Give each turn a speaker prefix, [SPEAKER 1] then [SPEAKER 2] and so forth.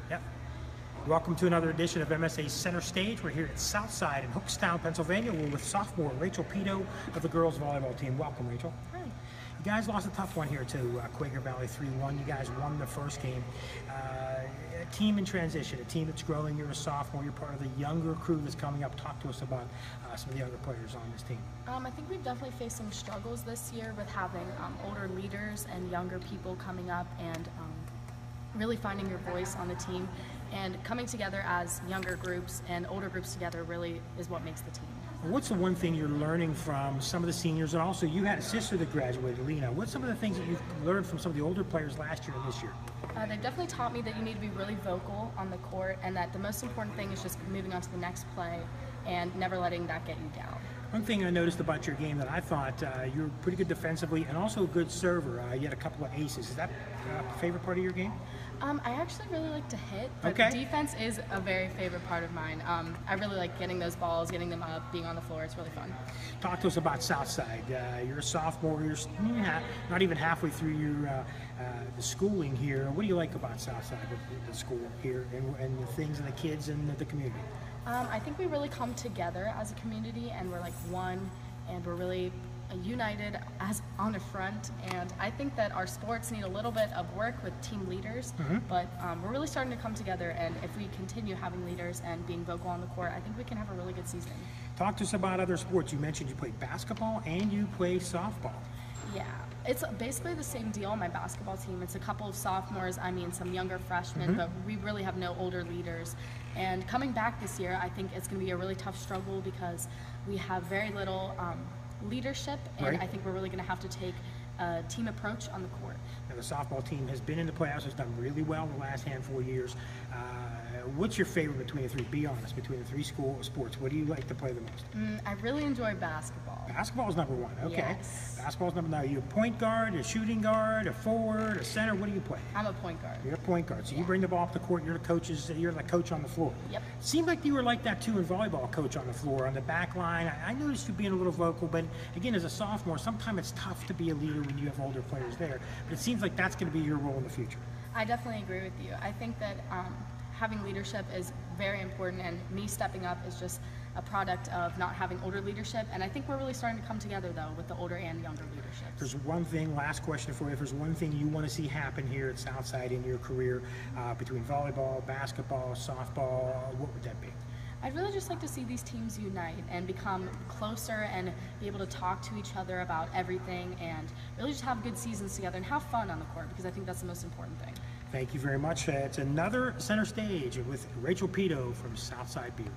[SPEAKER 1] Yep. Welcome to another edition of MSA Center Stage. We're here at Southside in Hookstown, Pennsylvania. We're with sophomore Rachael Pieto of the girls volleyball team. Welcome, Rachael.
[SPEAKER 2] Hi.
[SPEAKER 1] You guys lost a tough one here to Quaker Valley 3-1. You guys won the first game. A team in transition, a team that's growing. You're a sophomore. You're part of the younger crew that's coming up. Talk to us about some of the younger players on this team.
[SPEAKER 2] I think we've definitely faced some struggles this year with having older leaders and younger people coming up and really finding your voice on the team, and coming together as younger groups and older groups together really is what makes the team.
[SPEAKER 1] What's the one thing you're learning from some of the seniors, and also you had a sister that graduated, Lena. What's some of the things that you've learned from some of the older players last year and this year?
[SPEAKER 2] They've definitely taught me that you need to be really vocal on the court, and that the most important thing is just moving on to the next play and never letting that get you down.
[SPEAKER 1] One thing I noticed about your game that I thought you were pretty good defensively and also a good server. You had a couple of aces. Is that a favorite part of your game?
[SPEAKER 2] I actually really like to hit, but
[SPEAKER 1] okay.
[SPEAKER 2] Defense is a very favorite part of mine. I really like getting those balls, getting them up, being on the floor. It's really fun.
[SPEAKER 1] Talk to us about Southside. You're a sophomore. You're not even halfway through your the schooling here. What do you like about Southside, the school here, and the things and the kids and the community?
[SPEAKER 2] I think we really come together as a community, and we're like one, and we're really united as on the front. And I think that our sports need a little bit of work with team leaders, but we're really starting to come together, and if we continue having leaders and being vocal on the court, I think we can have a really good season. Talk
[SPEAKER 1] to us about other sports. You mentioned you play basketball and you play softball.
[SPEAKER 2] Yeah, it's basically the same deal on my basketball team. It's a couple of sophomores, some younger freshmen, but we really have no older leaders. And coming back this year, I think it's going to be a really tough struggle because we have very little leadership, and
[SPEAKER 1] right.
[SPEAKER 2] I think we're really going to have to take a team approach on the court.
[SPEAKER 1] Now, the softball team has been in the playoffs, has done really well the last handful of years. What's your favorite between the three? Be honest, between the three school sports, what do you like to play the most?
[SPEAKER 2] I really enjoy basketball.
[SPEAKER 1] Basketball is number one, okay.
[SPEAKER 2] Yes.
[SPEAKER 1] Basketball is number one. Are you a point guard, a shooting guard, a forward, a center? What do you play?
[SPEAKER 2] I'm a point guard.
[SPEAKER 1] You're a point guard, so you bring the ball up the court, you're the coach on the floor.
[SPEAKER 2] Yep.
[SPEAKER 1] Seemed like you were like that too in volleyball, coach on the floor, on the back line. I noticed you being a little vocal, but again, as a sophomore, sometimes it's tough to be a leader when you have older players there, but it seems like that's going to be your role in the future.
[SPEAKER 2] I definitely agree with you. I think that having leadership is very important, and me stepping up is just a product of not having older leadership, and I think we're really starting to come together though with the older and younger leadership.
[SPEAKER 1] There's one thing, last question for you, if there's one thing you want to see happen here at Southside in your career between volleyball, basketball, softball, what would that be?
[SPEAKER 2] I'd really just like to see these teams unite and become closer and be able to talk to each other about everything, and really just have good seasons together and have fun on the court, because I think that's the most important thing.
[SPEAKER 1] Thank you very much. It's another Center Stage with Rachael Pieto from Southside Beaver.